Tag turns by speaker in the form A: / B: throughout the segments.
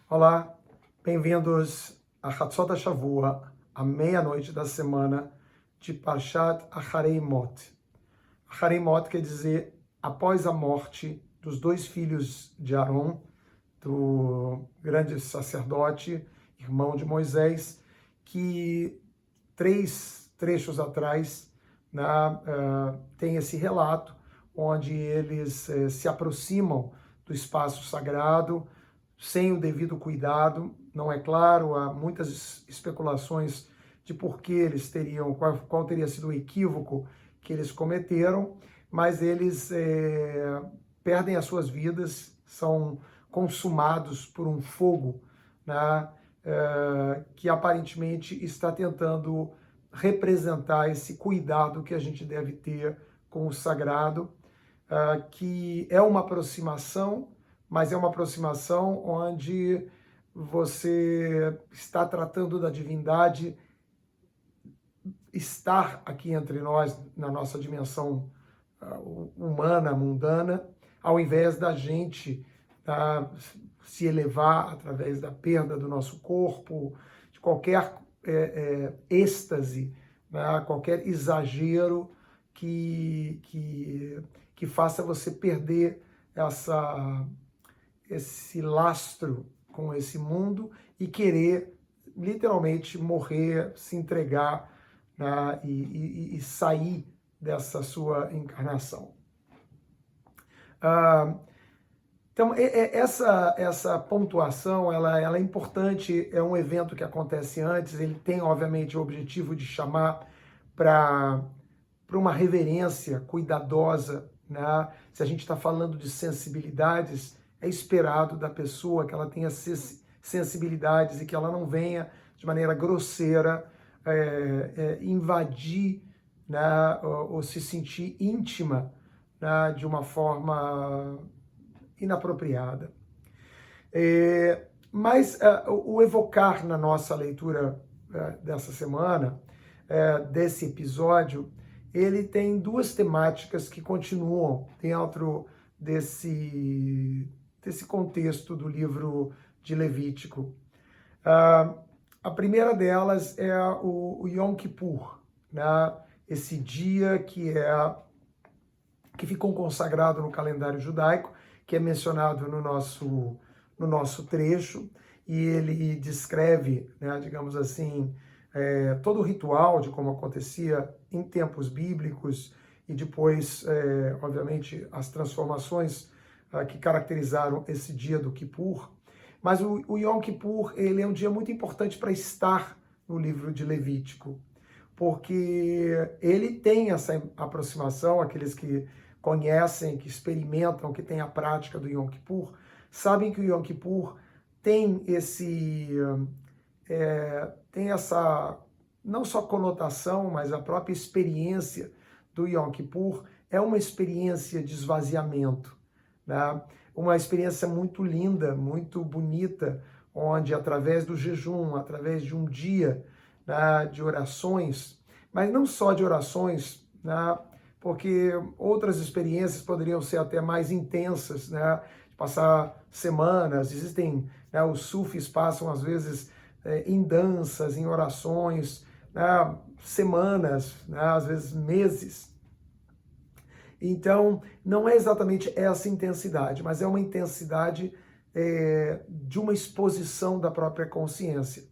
A: Olá, bem-vindos a Hatzot HaShavua, a meia-noite da semana de Parshat Acharei Mot. Acharei Mot quer dizer após a morte dos dois filhos de Aron, do grande sacerdote, irmão de Moisés, que 3 trechos atrás tem esse relato onde eles se aproximam do espaço sagrado, sem o devido cuidado. Não é claro, há muitas especulações de por que eles teriam, qual teria sido o equívoco que eles cometeram, mas eles perdem as suas vidas, são consumados por um fogo, né, que aparentemente está tentando representar esse cuidado que a gente deve ter com o sagrado, que é uma aproximação, mas é uma aproximação onde você está tratando da divindade estar aqui entre nós, na nossa dimensão humana, mundana, ao invés da gente se elevar através da perda do nosso corpo, de qualquer êxtase, né, qualquer exagero que faça você perder esse lastro com esse mundo e querer literalmente morrer, se entregar, né, e sair dessa sua encarnação. Então, essa pontuação ela é importante, é um evento que acontece antes, ele tem, obviamente, o objetivo de chamar para uma reverência cuidadosa, né? Se a gente está falando de sensibilidades, é esperado da pessoa que ela tenha sensibilidades e que ela não venha de maneira grosseira invadir, né, ou se sentir íntima, né, de uma forma inapropriada. Mas o evocar na nossa leitura dessa semana, desse episódio, ele tem 2 temáticas que continuam dentro desse contexto do livro de Levítico. A primeira delas é o Yom Kippur, né? Esse dia que ficou consagrado no calendário judaico, que é mencionado no nosso trecho, e ele descreve, né, digamos assim, todo o ritual de como acontecia em tempos bíblicos e depois, obviamente, as transformações que caracterizaram esse dia do Kippur. Mas o Yom Kippur, ele é um dia muito importante para estar no livro de Levítico, porque ele tem essa aproximação, aqueles que conhecem, que experimentam, que têm a prática do Yom Kippur, sabem que o Yom Kippur tem essa, não só conotação, mas a própria experiência do Yom Kippur é uma experiência de esvaziamento, né? Uma experiência muito linda, muito bonita, onde através do jejum, através de um dia, né, de orações, mas não só de orações, né, porque outras experiências poderiam ser até mais intensas, né, passar semanas, existem, né, os sufis passam às vezes em danças, em orações, né, semanas, né, às vezes meses. Então, não é exatamente essa intensidade, mas é uma intensidade de uma exposição da própria consciência.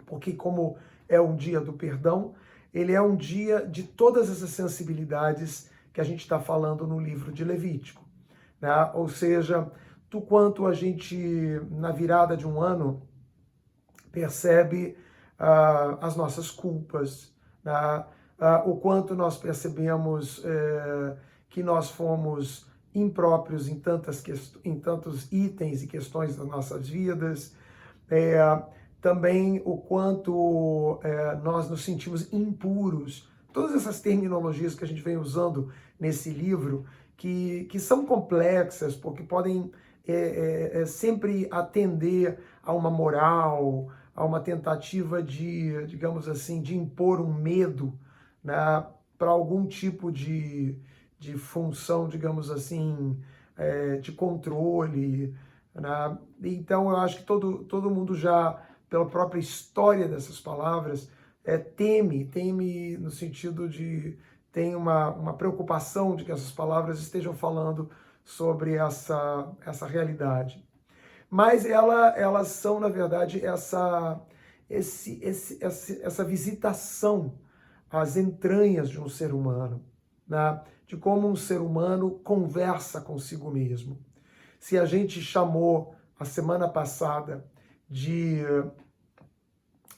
A: Porque como é um dia do perdão, ele é um dia de todas essas sensibilidades que a gente está falando no livro de Levítico, né? Ou seja, do quanto a gente, na virada de um ano, percebe as nossas culpas, né? O quanto nós percebemos que nós fomos impróprios em tantos itens e questões das nossas vidas, também o quanto nós nos sentimos impuros. Todas essas terminologias que a gente vem usando nesse livro, que são complexas, porque podem sempre atender a uma moral, a uma tentativa de, digamos assim, de impor um medo, né, para algum tipo de função, digamos assim, de controle, né? Então eu acho que todo mundo já, pela própria história dessas palavras, teme no sentido de tem uma preocupação de que essas palavras estejam falando sobre essa realidade. Mas elas são, na verdade, essa visitação às entranhas de um ser humano, né? De como um ser humano conversa consigo mesmo. Se a gente chamou a semana passada de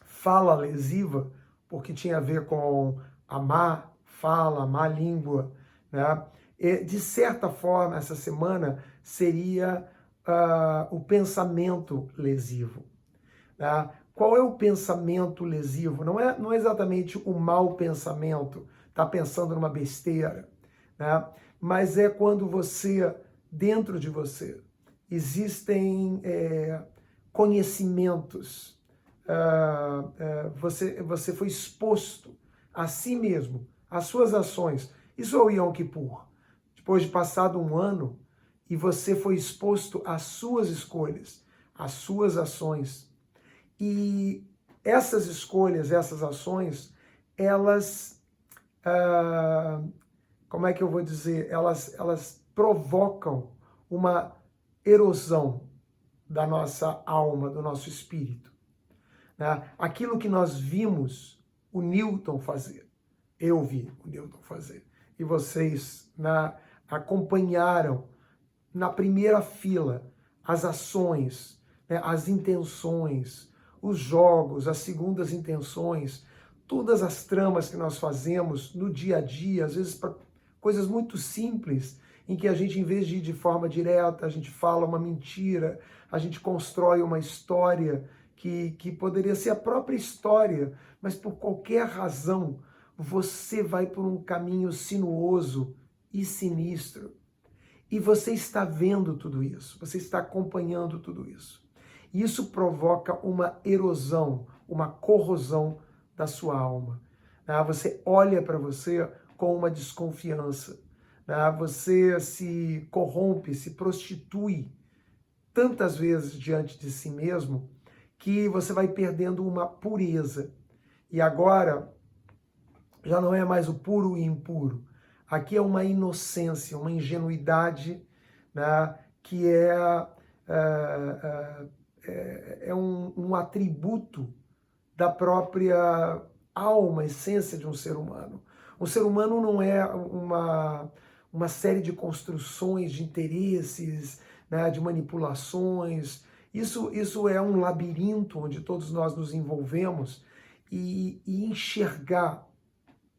A: fala lesiva, porque tinha a ver com a má fala, a má língua, né? E, de certa forma, essa semana seria o pensamento lesivo. Né? Qual é o pensamento lesivo? Não é exatamente o mau pensamento, tá pensando numa besteira, né? Mas é quando você, dentro de você, existem conhecimentos, você foi exposto a si mesmo, às suas ações. Isso é o Yom Kippur. Depois de passado um ano, e você foi exposto às suas escolhas, às suas ações. E essas escolhas, essas ações, elas, como é que eu vou dizer? Elas provocam uma erosão da nossa alma, do nosso espírito. Né? Aquilo que nós vimos o Newton fazer, eu vi o Newton fazer, e vocês acompanharam na primeira fila as ações, né, as intenções, os jogos, as segundas intenções, todas as tramas que nós fazemos no dia a dia, às vezes para coisas muito simples, em que a gente, em vez de ir de forma direta, a gente fala uma mentira, a gente constrói uma história que poderia ser a própria história, mas por qualquer razão você vai por um caminho sinuoso e sinistro. E você está vendo tudo isso, você está acompanhando tudo isso. E isso provoca uma erosão, uma corrosão da sua alma. Você olha para você com uma desconfiança. Você se corrompe, se prostitui tantas vezes diante de si mesmo que você vai perdendo uma pureza. E agora já não é mais o puro e impuro. Aqui é uma inocência, uma ingenuidade, né, que é um atributo da própria alma, essência de um ser humano. O ser humano não é uma série de construções, de interesses, né, de manipulações. Isso é um labirinto onde todos nós nos envolvemos e enxergar,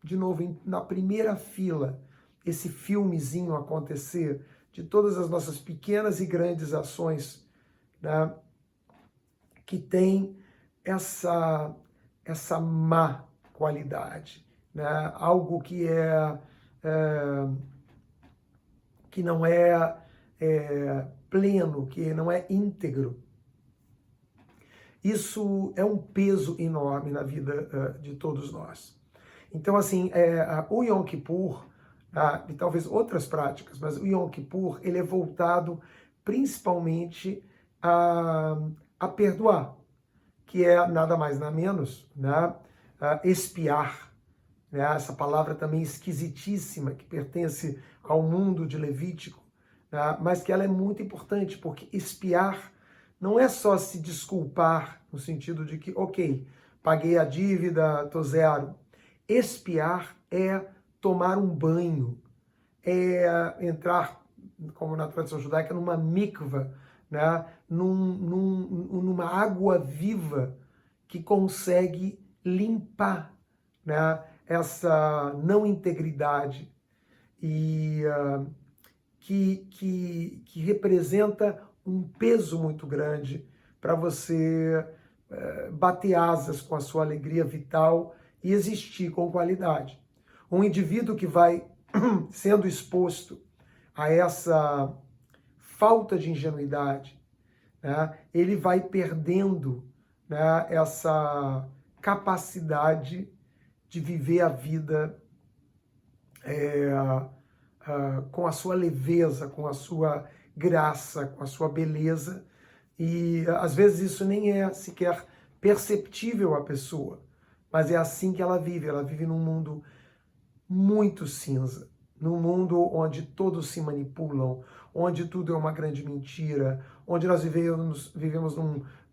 A: de novo, na primeira fila, esse filmezinho acontecer de todas as nossas pequenas e grandes ações, né, que tem essa má qualidade, né, algo que que não é pleno, que não é íntegro. Isso é um peso enorme na vida de todos nós. Então, assim, o Yom Kippur, e talvez outras práticas, mas o Yom Kippur, ele é voltado principalmente a perdoar, que é nada mais nada menos, né, expiar, né, essa palavra também esquisitíssima, que pertence ao mundo de Levítico, né, mas que ela é muito importante, porque expiar não é só se desculpar, no sentido de que, ok, paguei a dívida, tô zero. Expiar é tomar um banho, é entrar, como na tradição judaica, numa mikva, né? Numa água viva que consegue limpar, né, essa não integridade e que representa um peso muito grande para você bater asas com a sua alegria vital e existir com qualidade. Um indivíduo que vai sendo exposto a essa falta de ingenuidade, né, ele vai perdendo, né, essa capacidade de viver a vida com a sua leveza, com a sua graça, com a sua beleza, e às vezes isso nem é sequer perceptível à pessoa, mas é assim que ela vive num mundo muito cinza, num mundo onde todos se manipulam, onde tudo é uma grande mentira, onde nós vivemos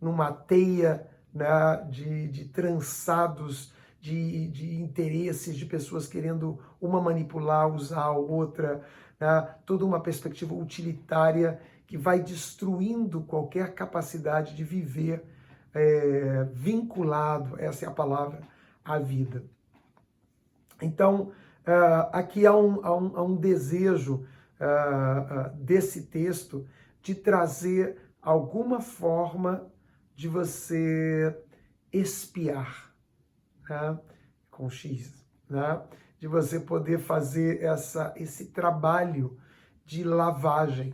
A: numa teia, né, de trançados, de interesses, de pessoas querendo uma manipular, usar a outra, né, toda uma perspectiva utilitária que vai destruindo qualquer capacidade de viver vinculado, essa é a palavra, à vida. Então, aqui há um desejo desse texto de trazer alguma forma de você espiar, né, com X, né, de você poder fazer esse trabalho de lavagem,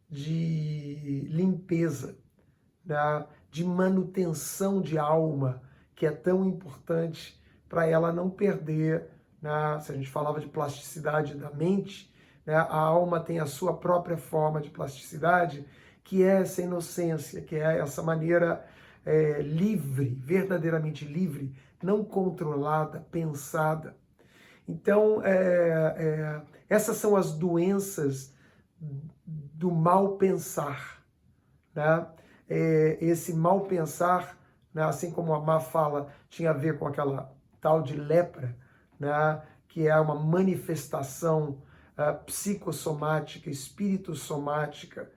A: de limpeza, né, de manutenção de alma, que é tão importante para ela não perder, né, se a gente falava de plasticidade da mente, né, a alma tem a sua própria forma de plasticidade, que é essa inocência, que é essa maneira livre, verdadeiramente livre, não controlada, pensada. Então, essas são as doenças do mal pensar, né? Esse mal pensar, né, assim como a Má fala, tinha a ver com aquela tal de lepra, né, que é uma manifestação psicossomática, espírito-somática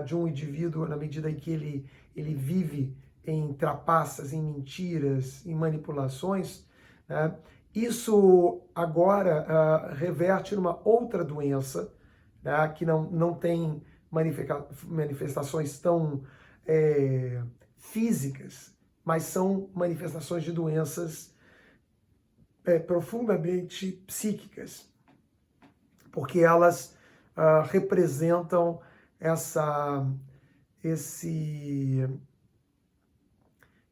A: de um indivíduo na medida em que ele vive em trapaças, em mentiras, em manipulações, né? Isso agora reverte numa outra doença, né, que não tem manifestações tão físicas, mas são manifestações de doenças profundamente psíquicas, porque elas representam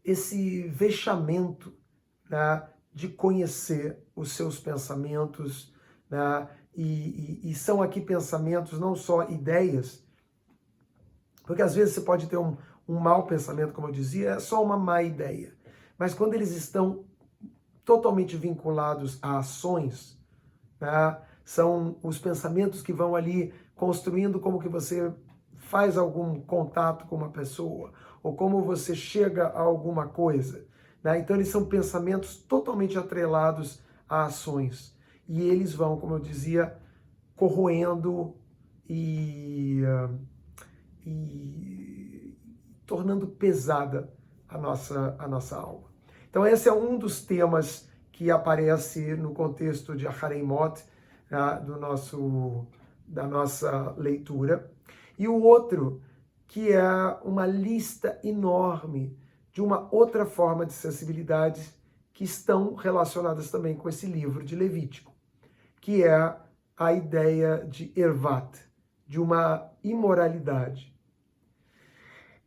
A: esse vexamento, né, de conhecer os seus pensamentos, né, e são aqui pensamentos, não só ideias, porque às vezes você pode ter um mau pensamento, como eu dizia, é só uma má ideia. Mas quando eles estão totalmente vinculados a ações, né, são os pensamentos que vão ali construindo como que você faz algum contato com uma pessoa, ou como você chega a alguma coisa, né? Então eles são pensamentos totalmente atrelados a ações. E eles vão, como eu dizia, corroendo e tornando pesada a nossa alma. Então esse é um dos temas que aparece no contexto de Achareimot, da nossa leitura. E o outro, que é uma lista enorme de uma outra forma de sensibilidades que estão relacionadas também com esse livro de Levítico, que é a ideia de Ervat, de uma imoralidade.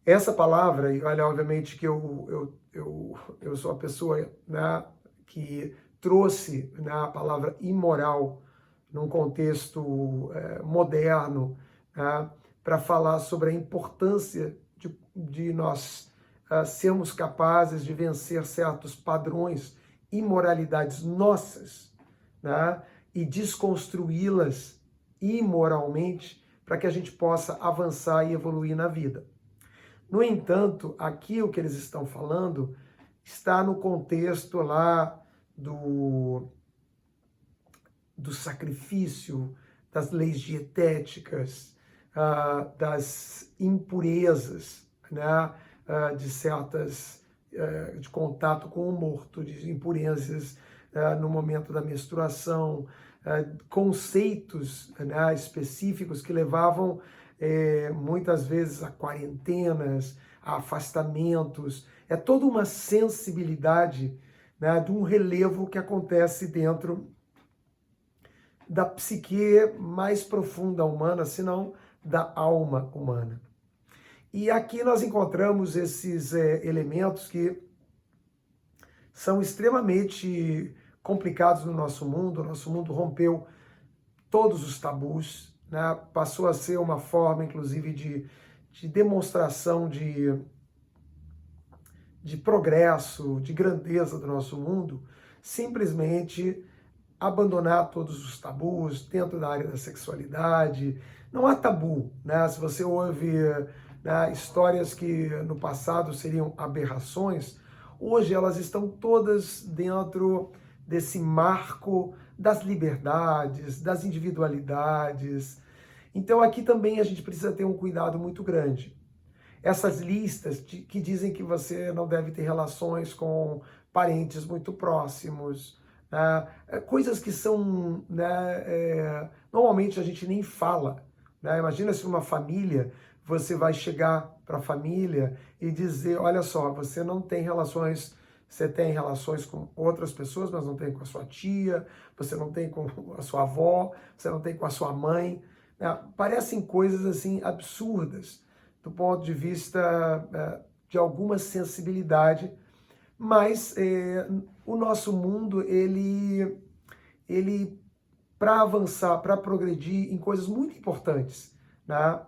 A: Essa palavra, e olha, obviamente que eu sou a pessoa, né, que trouxe, né, a palavra imoral num contexto moderno, né, para falar sobre a importância de nós sermos capazes de vencer certos padrões, imoralidades nossas, né, e desconstruí-las imoralmente para que a gente possa avançar e evoluir na vida. No entanto, aqui o que eles estão falando está no contexto lá do sacrifício, das leis dietéticas, das impurezas, né, de contato com o morto, de impurezas no momento da menstruação, conceitos, né, específicos que levavam muitas vezes a quarentenas, a afastamentos. É toda uma sensibilidade, né, de um relevo que acontece dentro da psique mais profunda humana, senão da alma humana. E aqui nós encontramos esses elementos que são extremamente complicados no nosso mundo. O nosso mundo rompeu todos os tabus, né? Passou a ser uma forma, inclusive, de demonstração de progresso, de grandeza do nosso mundo, simplesmente abandonar todos os tabus dentro da área da sexualidade. Não há tabu, né? Se você ouve, né, histórias que no passado seriam aberrações, hoje elas estão todas dentro desse marco das liberdades, das individualidades. Então aqui também a gente precisa ter um cuidado muito grande. Essas listas que dizem que você não deve ter relações com parentes muito próximos, né? Coisas que são, né, normalmente a gente nem fala, né? Imagina se uma família, você vai chegar para a família e dizer, olha só, você não tem relações, você tem relações com outras pessoas, mas não tem com a sua tia, você não tem com a sua avó, você não tem com a sua mãe, né? Parecem coisas assim absurdas do ponto de vista de alguma sensibilidade, mas o nosso mundo, ele para avançar, para progredir em coisas muito importantes, né?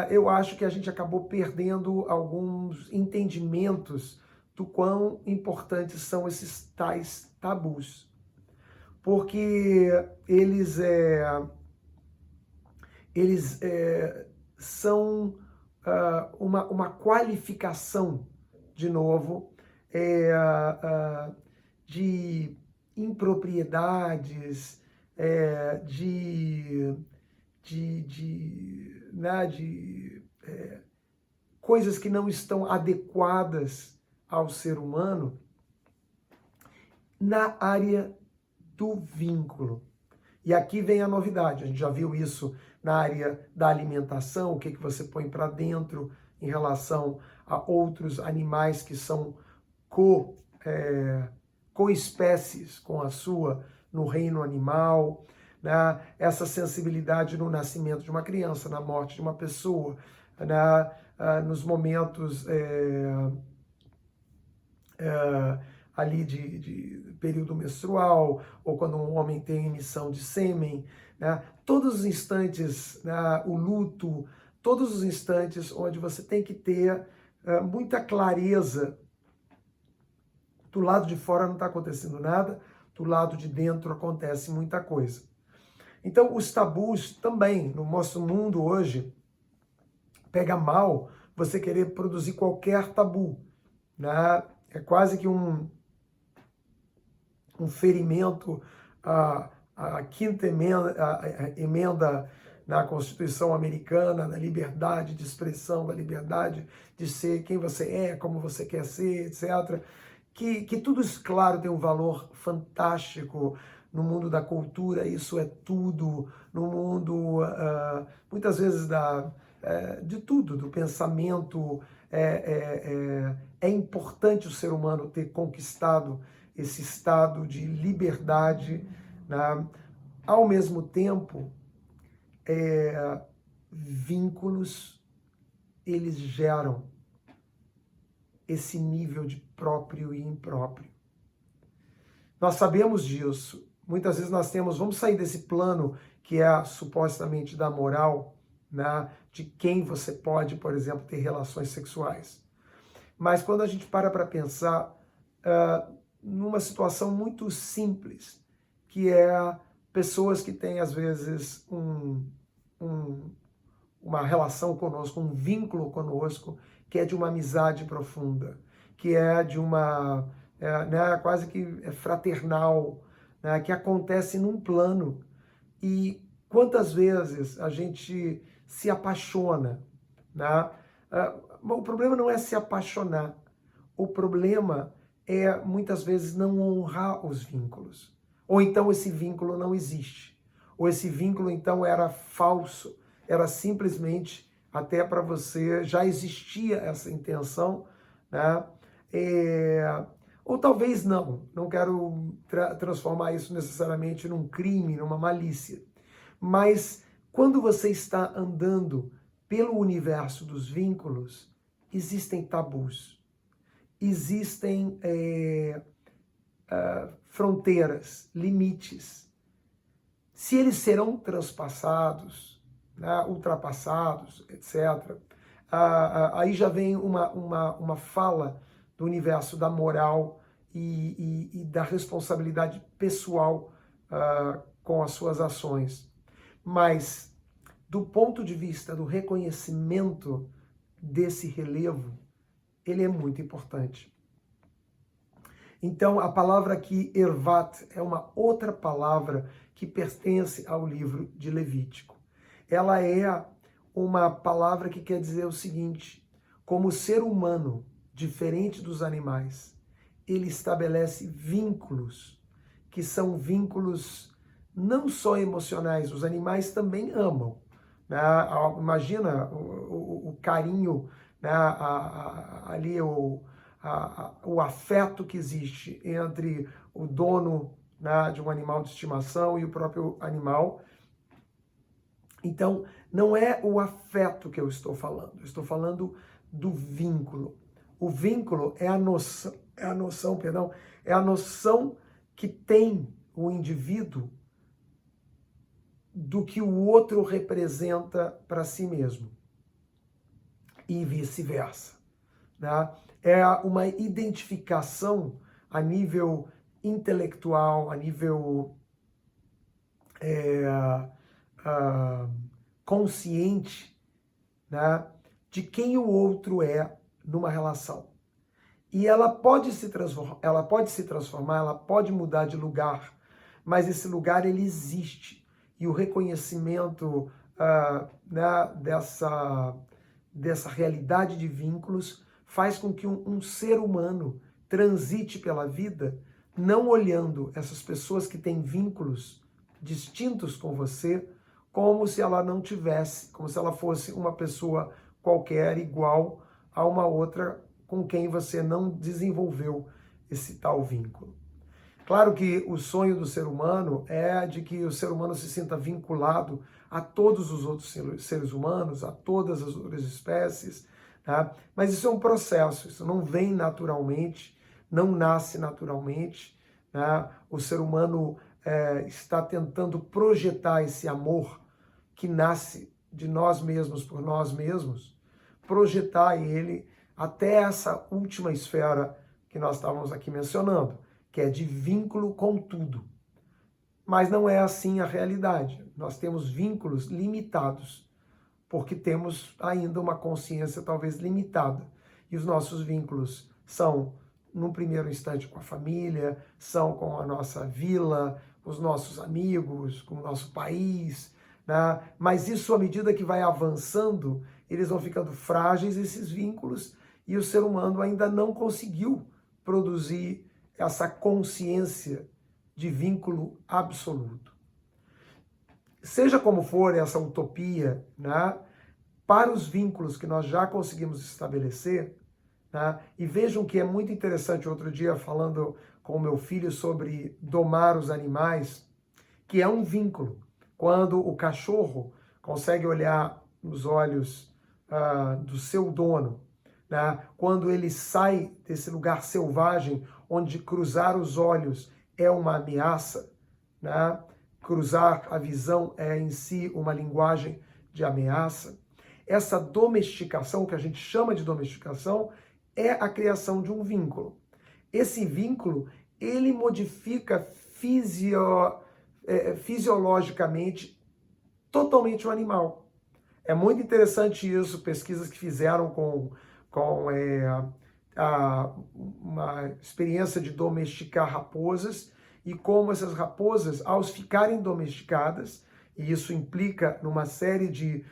A: Eu acho que a gente acabou perdendo alguns entendimentos do quão importantes são esses tais tabus, porque eles são uma qualificação, de novo, de impropriedades, coisas que não estão adequadas ao ser humano na área do vínculo. E aqui vem a novidade, a gente já viu isso na área da alimentação, o que você põe para dentro em relação a outros animais que são coespécies com a sua no reino animal, né? Essa sensibilidade no nascimento de uma criança, na morte de uma pessoa, né? Nos momentos ali de período menstrual, ou quando um homem tem emissão de sêmen, né? Todos os instantes, né, o luto, todos os instantes onde você tem que ter muita clareza. Do lado de fora não está acontecendo nada, do lado de dentro acontece muita coisa. Então, os tabus também, no nosso mundo hoje, pega mal você querer produzir qualquer tabu, né? É quase que um ferimento à quinta emenda, a emenda na Constituição Americana, da liberdade de expressão, da liberdade de ser quem você é, como você quer ser, etc., que tudo isso, claro, tem um valor fantástico no mundo da cultura, isso é tudo, no mundo, muitas vezes, de tudo, do pensamento. É importante o ser humano ter conquistado esse estado de liberdade, né? Ao mesmo tempo, vínculos, eles geram esse nível de próprio e impróprio. Nós sabemos disso. Muitas vezes nós temos, vamos sair desse plano que é supostamente da moral, né, de quem você pode, por exemplo, ter relações sexuais. Mas quando a gente para pensar numa situação muito simples, que é pessoas que têm, às vezes, uma relação conosco, um vínculo conosco, que é de uma amizade profunda, que é de uma, né, quase que fraternal, né, que acontece num plano. E quantas vezes a gente se apaixona, né? O problema não é se apaixonar, o problema é muitas vezes não honrar os vínculos. Ou então esse vínculo não existe. Ou esse vínculo então era falso, era simplesmente até para você, já existia essa intenção, né? Ou talvez não quero transformar isso necessariamente num crime, numa malícia. Mas quando você está andando pelo universo dos vínculos, existem tabus, existem fronteiras, limites. Se eles serão transpassados, né, ultrapassados, etc., aí já vem uma fala do universo da moral e da responsabilidade pessoal com as suas ações. Mas, do ponto de vista do reconhecimento desse relevo, ele é muito importante. Então, a palavra aqui, ervat, é uma outra palavra que pertence ao livro de Levítico. Ela é uma palavra que quer dizer o seguinte: como ser humano, diferente dos animais, ele estabelece vínculos, que são vínculos não só emocionais, os animais também amam. Né? Imagina o carinho, né? Ali o afeto que existe entre o dono, né, de um animal de estimação e o próprio animal. Então, não é o afeto que eu estou falando do vínculo. O vínculo é a noção que tem o indivíduo do que o outro representa para si mesmo. E vice-versa. Né? É uma identificação a nível intelectual, a nível consciente, né, de quem o outro é numa relação. E ela pode se transformar, ela pode mudar de lugar, mas esse lugar ele existe. E o reconhecimento né, dessa realidade de vínculos faz com que um ser humano transite pela vida não olhando essas pessoas que têm vínculos distintos com você como se ela não tivesse, como se ela fosse uma pessoa qualquer igual a uma outra com quem você não desenvolveu esse tal vínculo. Claro que o sonho do ser humano é de que o ser humano se sinta vinculado a todos os outros seres humanos, a todas as outras espécies, tá? Mas isso é um processo, isso não vem naturalmente, não nasce naturalmente, né? O ser humano está tentando projetar esse amor que nasce de nós mesmos por nós mesmos, projetar ele até essa última esfera que nós estávamos aqui mencionando, que é de vínculo com tudo. Mas não é assim a realidade. Nós temos vínculos limitados, porque temos ainda uma consciência talvez limitada. E os nossos vínculos são, num primeiro instante, com a família, são com a nossa vila, os nossos amigos, com o nosso país, né? Mas isso, à medida que vai avançando, eles vão ficando frágeis, esses vínculos, e o ser humano ainda não conseguiu produzir essa consciência de vínculo absoluto. Seja como for essa utopia, né, para os vínculos que nós já conseguimos estabelecer, né, e vejam que é muito interessante, outro dia falando com o meu filho sobre domar os animais, que é um vínculo. Quando o cachorro consegue olhar nos olhos do seu dono, né, quando ele sai desse lugar selvagem, onde cruzar os olhos é uma ameaça, né, cruzar a visão é em si uma linguagem de ameaça. Essa domesticação, que a gente chama de domesticação, é a criação de um vínculo. Esse vínculo, ele modifica fisiologicamente totalmente o animal. É muito interessante isso, pesquisas que fizeram com uma experiência de domesticar raposas e como essas raposas, ao ficarem domesticadas, e isso implica numa série de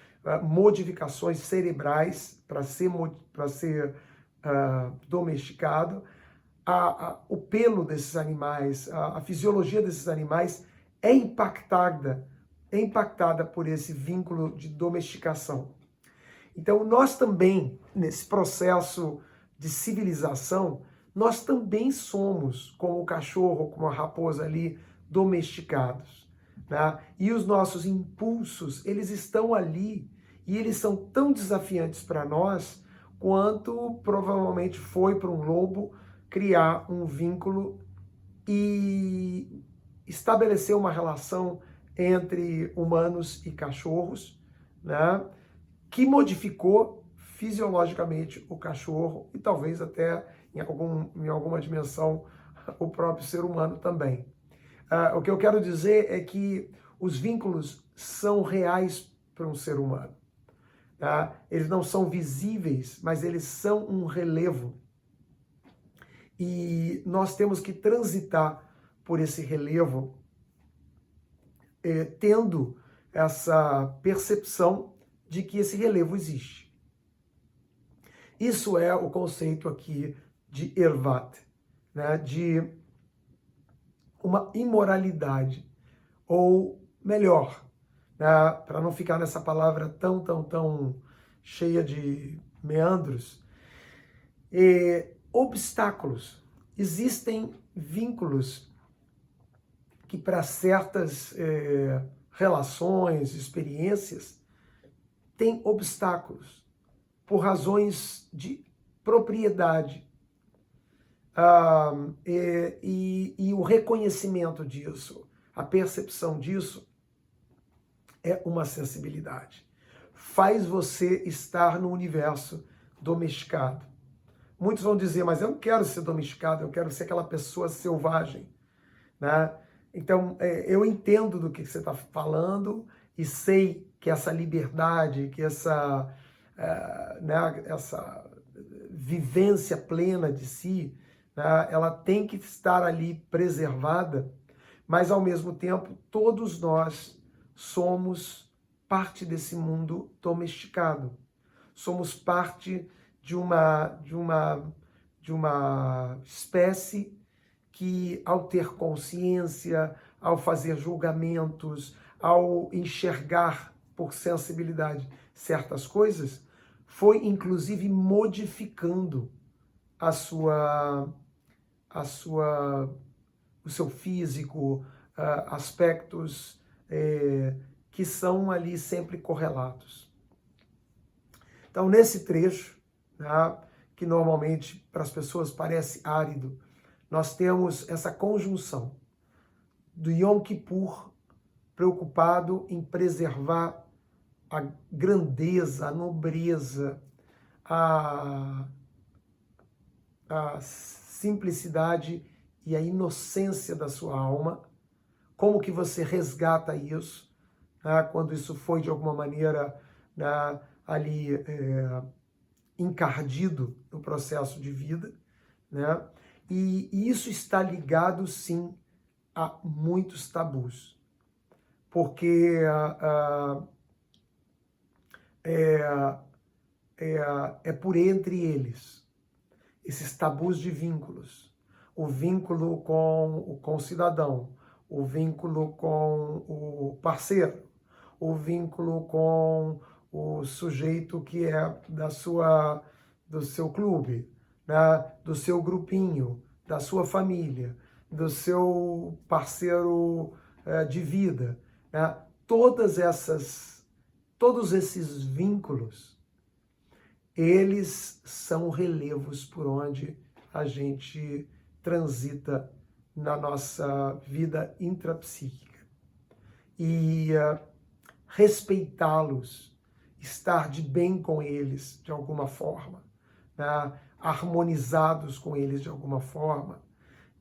A: modificações cerebrais para ser domesticado, o pelo desses animais, a fisiologia desses animais é impactada por esse vínculo de domesticação. Então, nós também, nesse processo de civilização, nós também somos, como o cachorro, como a raposa ali, domesticados, né? E os nossos impulsos, eles estão ali e eles são tão desafiantes para nós quanto provavelmente foi para um lobo criar um vínculo e estabelecer uma relação entre humanos e cachorros, né, que modificou fisiologicamente o cachorro e talvez até em alguma dimensão o próprio ser humano também. O que eu quero dizer é que os vínculos são reais para um ser humano. Tá? Eles não são visíveis, mas eles são um relevo. E nós temos que transitar por esse relevo, tendo essa percepção de que esse relevo existe. Isso é o conceito aqui de Ervat, né? De uma imoralidade, ou melhor, né? Para não ficar nessa palavra tão cheia de meandros, obstáculos. Existem vínculos que para certas relações, experiências, têm obstáculos por razões de propriedade. E o reconhecimento disso, a percepção disso, é uma sensibilidade. Faz você estar no universo domesticado. Muitos vão dizer, mas eu não quero ser domesticado, eu quero ser aquela pessoa selvagem, né? Então, eu entendo do que você está falando e sei que essa liberdade, que essa vivência plena de si, né, ela tem que estar ali preservada, mas, ao mesmo tempo, todos nós somos parte desse mundo domesticado. Somos parte de uma espécie que, ao ter consciência, ao fazer julgamentos, ao enxergar por sensibilidade certas coisas, foi inclusive modificando o seu físico, aspectos que são ali sempre correlatos. Então, nesse trecho, né, que normalmente para as pessoas parece árido, nós temos essa conjunção do Yom Kippur preocupado em preservar a grandeza, a nobreza, a simplicidade e a inocência da sua alma. Como que você resgata isso, né, quando isso foi de alguma maneira, né, ali encardido no processo de vida, né? E isso está ligado, sim, a muitos tabus, porque é por entre eles, esses tabus de vínculos, o vínculo com o cidadão, o vínculo com o parceiro, o vínculo com o sujeito que é do seu clube, né, do seu grupinho, da sua família, do seu parceiro de vida, né? Todos esses vínculos, eles são relevos por onde a gente transita na nossa vida intrapsíquica. E respeitá-los, estar de bem com eles de alguma forma, né? Harmonizados com eles de alguma forma,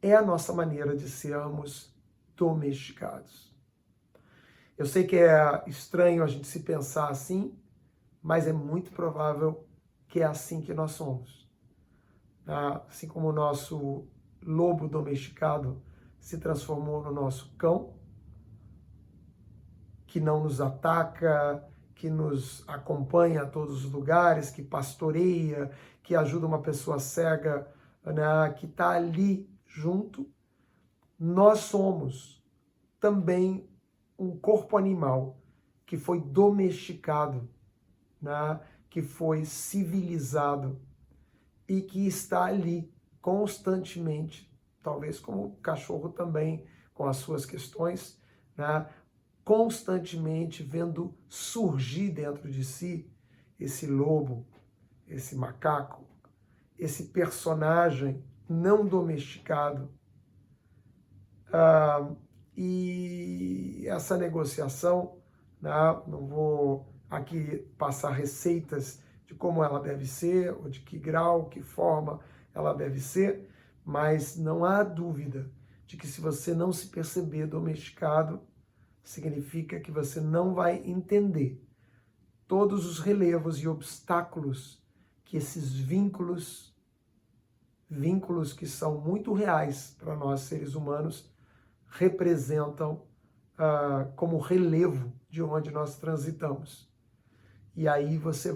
A: é a nossa maneira de sermos domesticados. Eu sei que é estranho a gente se pensar assim, mas é muito provável que é assim que nós somos. Assim como o nosso lobo domesticado se transformou no nosso cão, que não nos ataca, que nos acompanha a todos os lugares, que pastoreia, que ajuda uma pessoa cega, né, que está ali junto, nós somos também um corpo animal que foi domesticado, né, que foi civilizado e que está ali constantemente, talvez como o cachorro também, com as suas questões, né? Constantemente vendo surgir dentro de si esse lobo, esse macaco, esse personagem não domesticado. E essa negociação, né, não vou aqui passar receitas de como ela deve ser, ou de que grau, que forma ela deve ser, mas não há dúvida de que se você não se perceber domesticado, significa que você não vai entender todos os relevos e obstáculos que esses vínculos que são muito reais para nós seres humanos, representam como relevo de onde nós transitamos. E aí você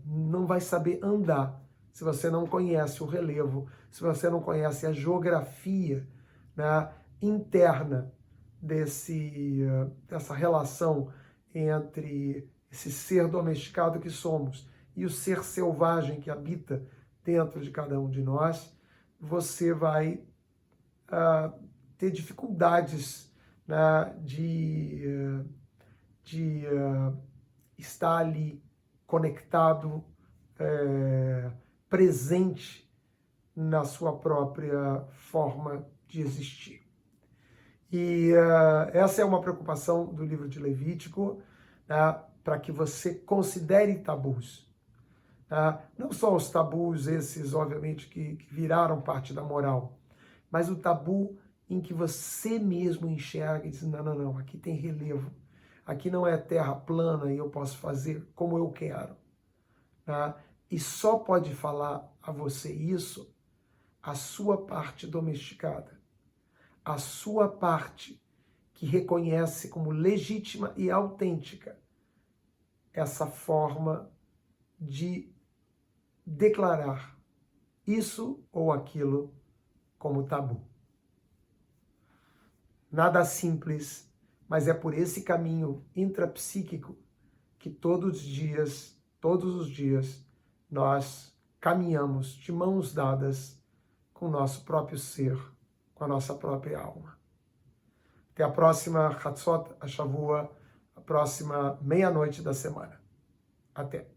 A: não vai saber andar se você não conhece o relevo, se você não conhece a geografia, né, interna dessa relação entre esse ser domesticado que somos e o ser selvagem que habita dentro de cada um de nós, você vai ter dificuldades, né, de estar ali conectado, presente na sua própria forma de existir. E essa é uma preocupação do livro de Levítico, né, para que você considere tabus. Não só os tabus esses, obviamente, que viraram parte da moral, mas o tabu em que você mesmo enxerga e diz, não, aqui tem relevo, aqui não é terra plana e eu posso fazer como eu quero. E só pode falar a você isso a sua parte domesticada, a sua parte que reconhece como legítima e autêntica essa forma de declarar isso ou aquilo como tabu. Nada simples, mas é por esse caminho intrapsíquico que todos os dias, nós caminhamos de mãos dadas com o nosso próprio ser, com a nossa própria alma. Até a próxima Hatzot Hashavua, a próxima meia-noite da semana. Até.